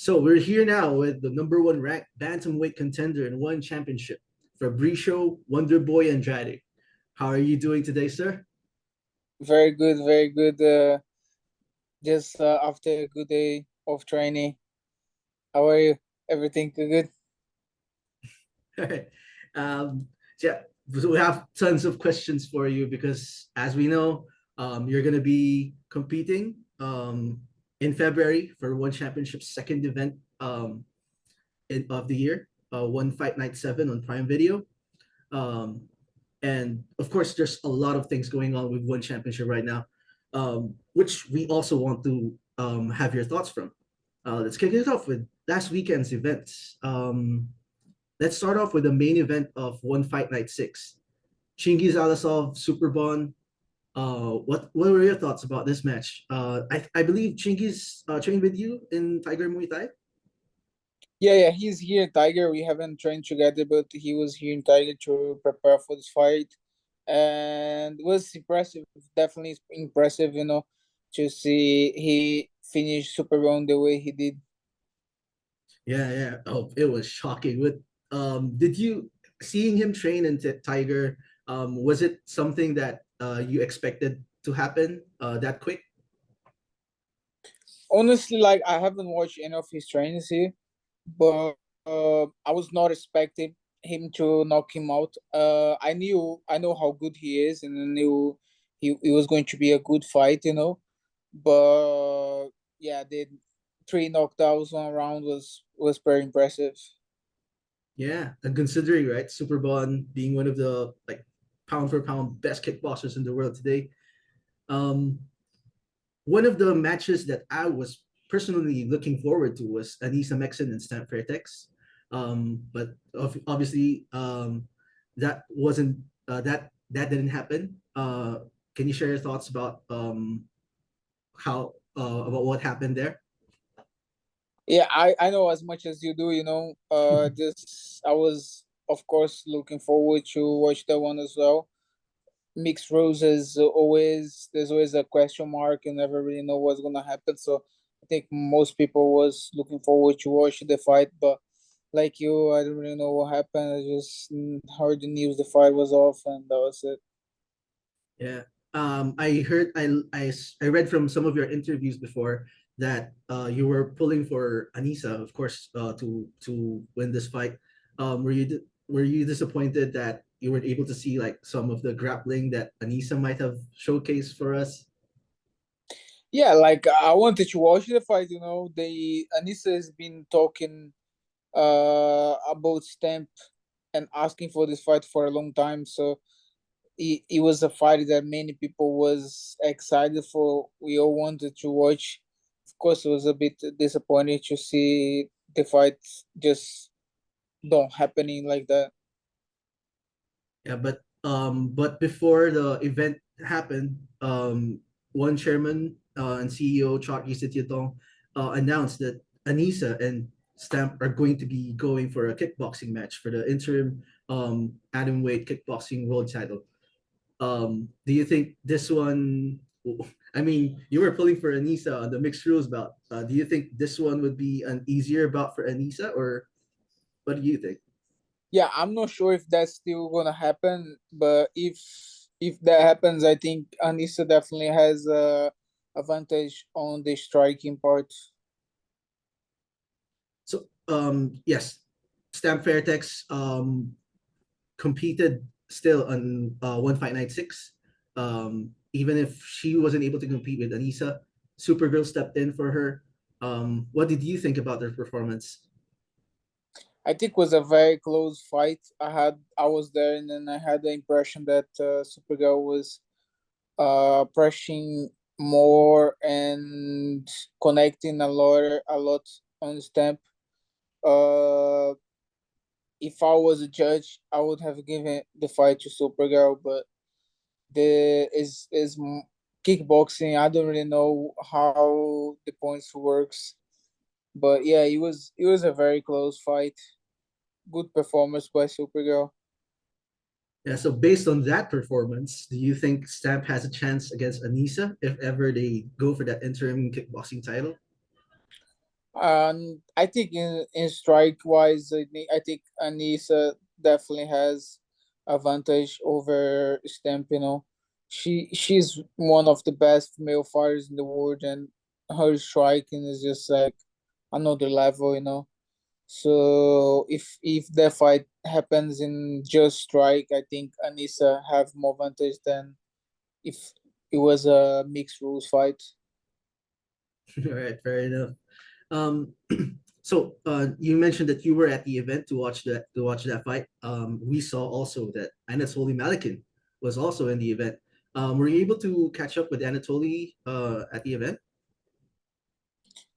So we're here now with the number one ranked bantamweight contender in one championship, Fabricio Wonderboy Andrade. How are you doing today, sir? Very good, very good. Just after a good day of training. How are you? Everything good? All right. Um, yeah, so we have tons of questions for you because, as we know, you're going to be competing in February for one championship second event of the year, One Fight Night 7 on Prime Video. Um, and of course, there's a lot of things going on with one championship right now, which we also want to have your thoughts from. Let's kick it off with last weekend's events. Let's start off with the main event of One Fight Night 6. Chingiz Alasov, Superbon. What were your thoughts about this match? I believe Chingiz trained with you in Tiger Muay Thai. Yeah. He's here in Tiger. We haven't trained together, but he was here in Tiger to prepare for this fight, and it was impressive. Definitely impressive. To see he finished super well the way he did. Yeah. Oh, it was shocking. Did you seeing him train in Tiger? Was it something that you expected to happen that quick? Honestly, like I haven't watched any of his trainings here, but I was not expecting him to knock him out. I know how good he is, and I knew he was going to be a good fight, But yeah, the three knockdowns one round was very impressive. Yeah, and considering right, Superbon being one of the like pound for pound best kickboxers in the world today, um, one of the matches that I was personally looking forward to was Anissa Mexen and Stamp Fairtex. But obviously, that wasn't that didn't happen. Can you share your thoughts about how about what happened there? Yeah, I know as much as you do, just I was of course looking forward to watch that one as well. Mixed roses always there's always a question mark. You never really know what's gonna happen. So I think most people was looking forward to watch the fight, but like you, I don't really know what happened. I just heard the news the fight was off, and that was it. Yeah. I heard I read from some of your interviews before that you were pulling for Anissa, of course, to win this fight. Were you disappointed that you weren't able to see like some of the grappling that Anissa might have showcased for us? Yeah, like I wanted to watch the fight. The Anissa has been talking about Stamp and asking for this fight for a long time. So it was a fight that many people was excited for. We all wanted to watch. Of course, it was a bit disappointing to see the fight just don't happening like that. Yeah, but before the event happened, one chairman and CEO Chuck Yusitiotong announced that Anissa and Stamp are going to be going for a kickboxing match for the interim atom weight kickboxing world title. Do you think this one? I mean, you were pulling for Anissa on the mixed rules bout. Do you think this one would be an easier bout for Anissa, or what do you think? Yeah, I'm not sure if that's still gonna happen, but if that happens, I think Anissa definitely has a advantage on the striking part. So yes, Stamp Fairtex competed still on One Fight Night 6. Even if she wasn't able to compete with Anissa, Supergirl stepped in for her. What did you think about their performance? I think it was a very close fight. I was there, and then I had the impression that Supergirl was pressing more and connecting a lot on Stamp. Uh, if I was a judge, I would have given the fight to Supergirl, but the is kickboxing. I don't really know how the points works, but yeah, it was a very close fight. Good performance by Supergirl. Yeah, so based on that performance, do you think Stamp has a chance against Anissa if ever they go for that interim kickboxing title? I think in strike wise, I think Anissa definitely has advantage over Stamp. You know, she's one of the best male fighters in the world, and her striking is just like another level. You know, so if that fight happens in just strike, I think Anissa have more advantage than if it was a mixed rules fight. All right, fair enough. Um, so you mentioned that you were at the event to watch that fight. We saw also that Anatoly Malikin was also in the event. Were you able to catch up with Anatoly at the event?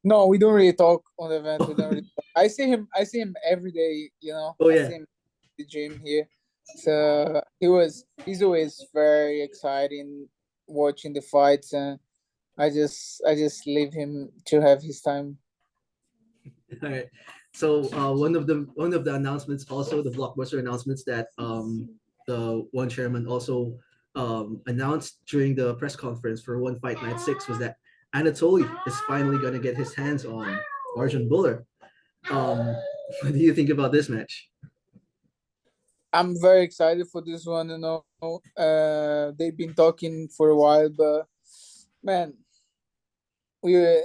No, we don't really talk on the event. We don't really talk. I see him every day, you know. Oh I see yeah, him at the gym here. So he's always very exciting watching the fights, and I just leave him to have his time. all right. So one of the announcements, also the blockbuster announcements that the one chairman also announced during the press conference for One Fight Night 6 was that Anatoly is finally going to get his hands on Arjun Buller. Um, what do you think about this match? I'm very excited for this one, you know. They've been talking for a while, but man, we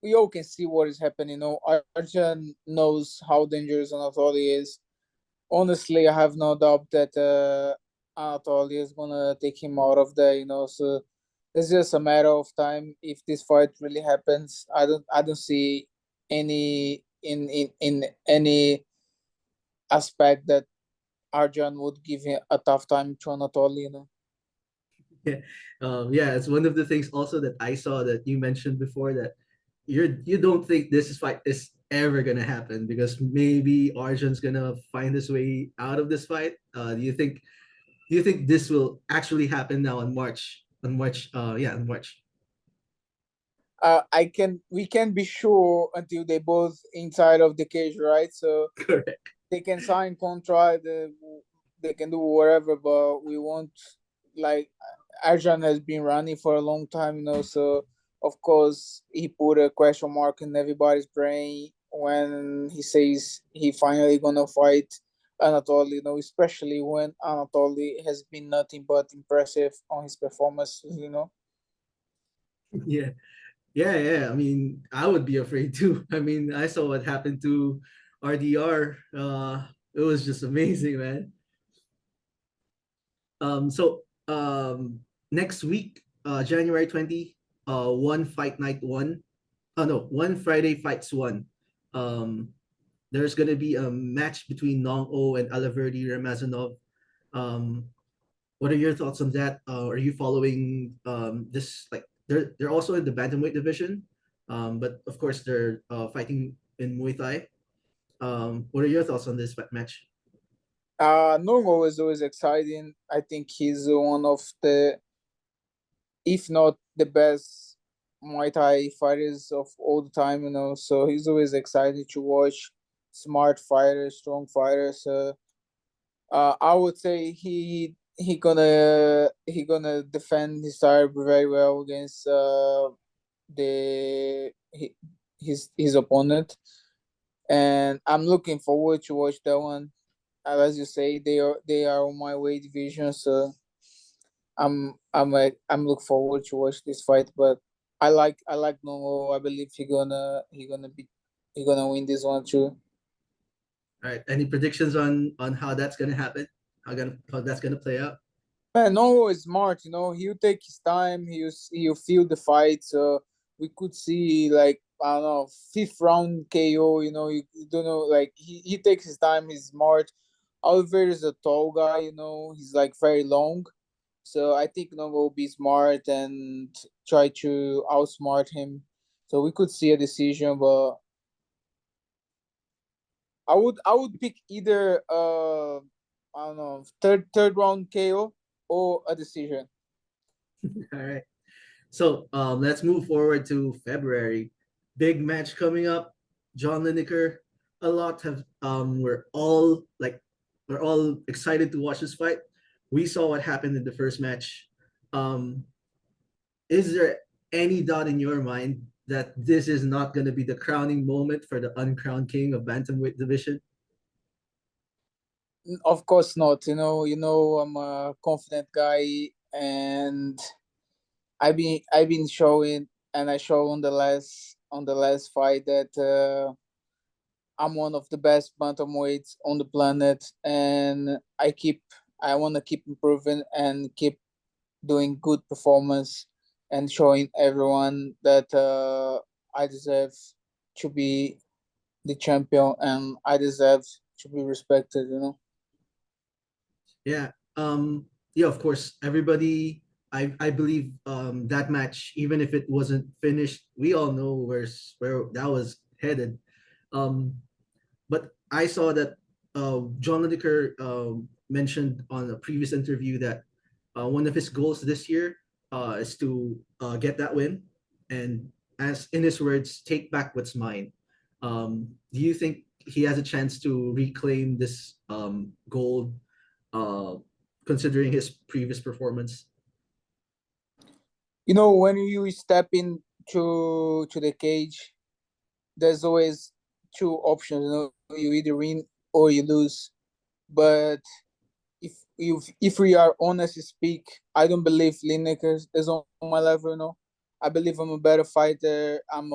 we all can see what is happening. You know, Arjun knows how dangerous Anatoly is. Honestly, I have no doubt that Anatoly is gonna take him out of there. You know, so it's just a matter of time if this fight really happens. I don't see any in any aspect that Arjun would give him a tough time to Anatoly. You know. Yeah, yeah, it's one of the things also that I saw that you mentioned before that you don't think this fight is ever gonna happen because maybe Arjun's gonna find his way out of this fight. Do you think this will actually happen now on March? On March, yeah, on March. I can we can be sure until they both inside of the cage, right? So Correct. they can sign contract, they can do whatever, but we won't like Arjan has been running for a long time, you know. So of course he put a question mark in everybody's brain when he says he finally gonna fight Anatoly, you know, especially when Anatoly has been nothing but impressive on his performances, you know. Yeah, yeah, yeah. I mean, I would be afraid too. I mean, I saw what happened to RDR. It was just amazing, man. Next week, January 20, one fight night one. Oh no, one Friday fights one. Um, there's gonna be a match between Nong O and Alaverdi Ramazanov. Um, what are your thoughts on that? Are you following this? Like they're also in the bantamweight division, but of course they're fighting in Muay Thai. What are your thoughts on this match? Normal is always exciting. I think he's one of the, if not the best Muay Thai fighters of all the time, you know. So he's always exciting to watch. Smart fighter, strong fighter. So I would say he gonna defend his title very well against the his opponent, and I'm looking forward to watch that one. As you say, they are on my weight division, so I'm look forward to watch this fight. But I like Nomo. I believe he gonna win this one too. All right, any predictions on how that's gonna happen? How that's gonna play out? Man, Nomo is smart. You know, he'll take his time. He'll feel the fight. So we could see like I don't know fifth round KO. You know, you don't know like he takes his time. He's smart. Oliver is a tall guy. You know, he's like very long. So I think Nomo will be smart and try to outsmart him. So we could see a decision, but I would pick either I don't know third round KO or a decision. All right. So let's move forward to February. Big match coming up. John Lineker. A lot have we're all excited to watch this fight. We saw what happened in the first match. Um, is there any doubt in your mind that this is not going to be the crowning moment for the uncrowned king of bantamweight division? Of course not. I'm a confident guy, and I've been showing, and I show on the last fight that I'm one of the best bantamweights on the planet, and I want to keep improving and keep doing good performance and showing everyone that I deserve to be the champion and I deserve to be respected. Yeah. Yeah, of course. Everybody, I believe that match, even if it wasn't finished, we all know where that was headed. Um, but I saw that John Lineker mentioned on a previous interview that one of his goals this year is to get that win, and as in his words, take back what's mine. Do you think he has a chance to reclaim this gold, uh, considering his previous performance? When you step into the cage, there's always two options. You either win or you lose. But if we are honest to speak, I don't believe Lineker is on my level. I believe I'm a better fighter. I'm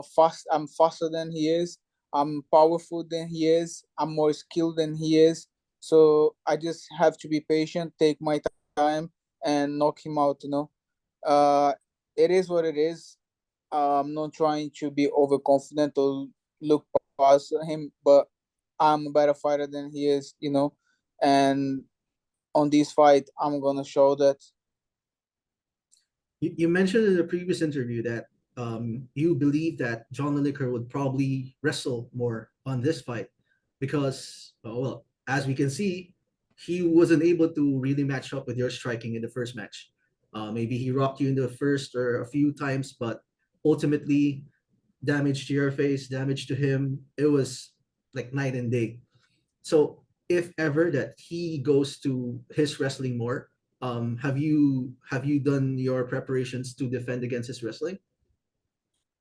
faster than he is. I'm powerful than he is. I'm more skilled than he is. So I just have to be patient, take my time, and knock him out. Uh, it is what it is. I'm not trying to be overconfident or look past him, but I'm a better fighter than he is. And on this fight, I'm gonna show that. You mentioned in the previous interview that you believe that John Lineker would probably wrestle more on this fight because, well, as we can see, he wasn't able to really match up with your striking in the first match. Maybe he rocked you in the first or a few times, but ultimately, damage to your face, damage to him, it was like night and day. So if ever that he goes to his wrestling more, have you done your preparations to defend against his wrestling?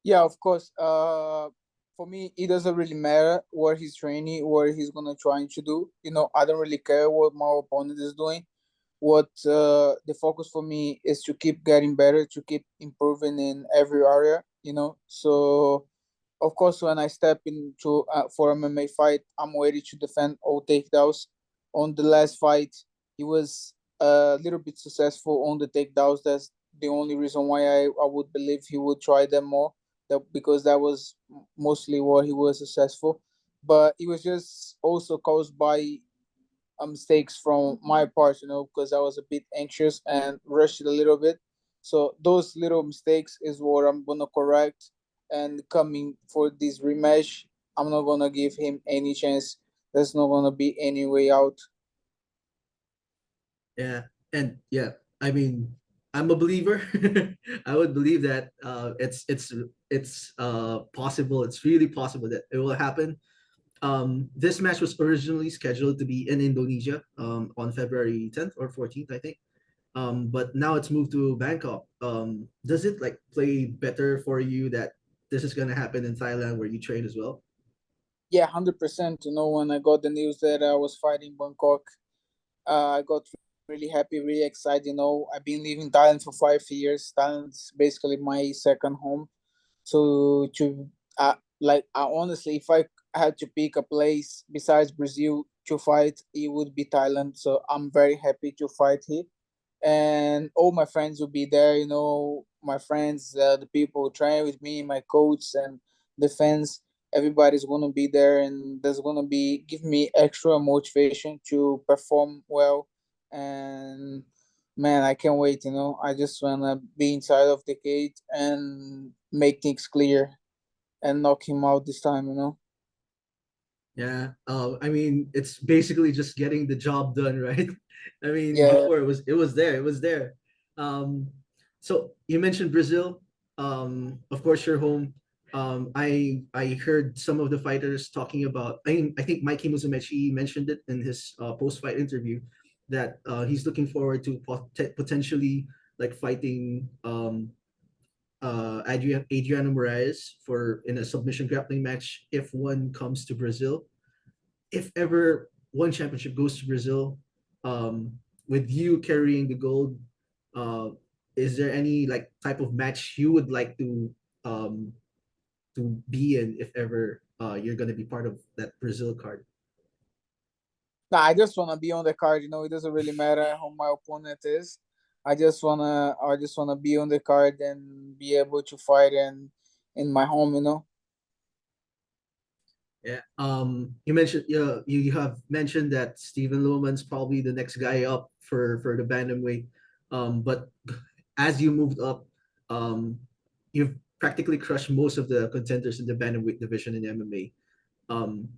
Yeah, of course. For me, it doesn't really matter what he's training, what he's gonna trying to do. I don't really care what my opponent is doing. What the focus for me is to keep getting better, to keep improving in every area. So of course, when I step into for MMA fight, I'm ready to defend all takedowns. On the last fight, he was a little bit successful on the takedowns. That's the only reason why I would believe he would try them more. Because that was mostly where he was successful. But it was just also caused by mistakes from my part, because I was a bit anxious and rushed a little bit. So those little mistakes is what I'm gonna correct. And coming for this rematch, I'm not gonna give him any chance. There's not gonna be any way out. Yeah, and yeah, I mean, I'm a believer. I would believe that it's possible. It's really possible that it will happen. This match was originally scheduled to be in Indonesia on February 10th or 14th, I think. But now it's moved to Bangkok. Does it like play better for you that this is gonna happen in Thailand where you train as well? Yeah, 100%. When I got the news that I was fighting Bangkok, I got really happy, really excited. I've been living in Thailand for 5 years. Thailand's basically my second home. So honestly, if I had to pick a place besides Brazil to fight, it would be Thailand. So I'm very happy to fight here, and all my friends will be there. My friends, the people who train with me, my coach, and the fans. Everybody's gonna be there, and there's gonna be give me extra motivation to perform well. And man, I can't wait. I just wanna be inside of the cage and make things clear and knock him out this time. Yeah. I mean, it's basically just getting the job done, right? I mean, Yeah, before it was there, it was there. Um, so you mentioned Brazil. Of course, you're home. I heard some of the fighters talking about. I think Mikey Musumeci mentioned it in his post fight interview that he's looking forward to potentially like fighting Adriano Moraes for in a submission grappling match if one comes to Brazil. If ever one championship goes to Brazil, um, with you carrying the gold, uh, is there any like type of match you would like um, to be in if ever you're gonna be part of that Brazil card? Nah, I just wanna be on the card. It doesn't really matter who my opponent is. I just wanna be on the card and be able to fight in my home. Yeah. You mentioned you have mentioned that Stephen Loman's probably the next guy up for the bantamweight. But as you moved up, you've practically crushed most of the contenders in the bantamweight division in MMA. Um,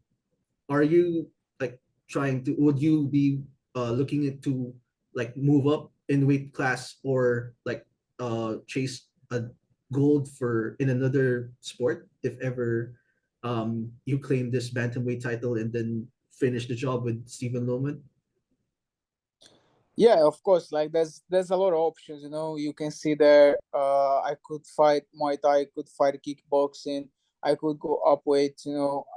are you like trying to? Would you be looking into like move up in weight class or like chase a gold for in another sport if ever you claim this bantamweight title and then finish the job with Stephen Loman? Yeah, of course. Like there's a lot of options. You can see there. I could fight Muay Thai. I could fight kickboxing. I could go up weight.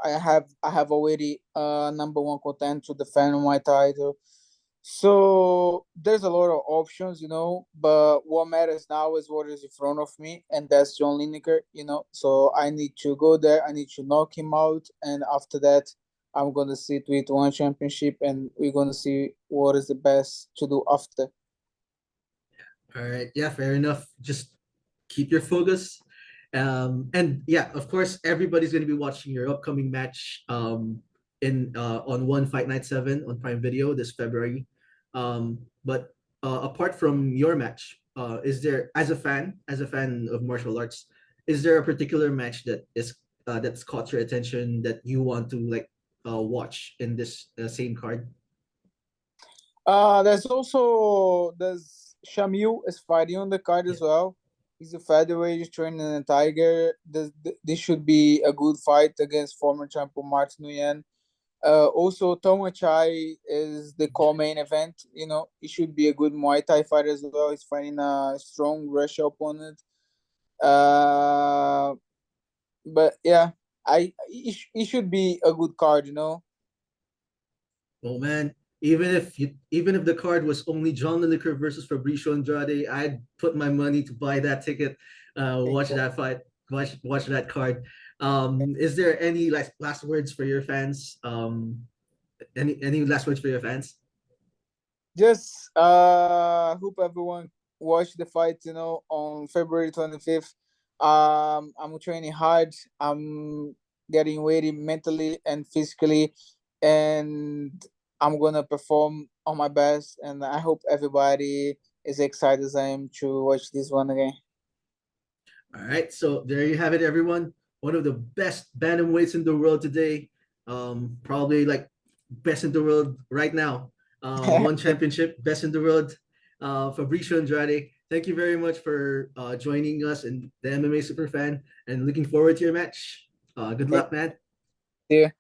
I have already number one contender to defend my title. So there's a lot of options. But what matters now is what is in front of me, and that's John Lineker. So I need to go there. I need to knock him out, and after that, I'm gonna sit with one championship, and we're gonna see what is the best to do after. All right, yeah, fair enough. Just keep your focus. And yeah, of course, everybody's going to be watching your upcoming match in on One Fight Night 7 on Prime Video this February. But apart from your match, is there as a fan of martial arts, is there a particular match that's caught your attention that you want to like watch in this same card? There's Shamil is fighting on the card Yeah. as well. He's a featherweight, he's training a tiger. This should be a good fight against former champion Martin Nguyen. Also, Toma Chai is the co-main event. It should be a good Muay Thai fight as well. He's fighting a strong Russian opponent. Uh, but yeah, it should be a good card. Oh man, even if the card was only John Lineker versus Fabricio Andrade, I'd put my money to buy that ticket, watch Exactly. that fight, watch that card. Is there any last words for your fans? Any last words for your fans? Just hope everyone watch the fight. On February 25th. I'm training hard. I'm getting ready mentally and physically, and I'm gonna perform on my best. And I hope everybody is excited as I am to watch this one again. All right, so there you have it, everyone. One of the best bantamweights in the world today. Probably like best in the world right now. One championship, best in the world. Fabricio Andrade, thank you very much for joining us in the MMA Superfan, and looking forward to your match. Good Thank luck, man. you.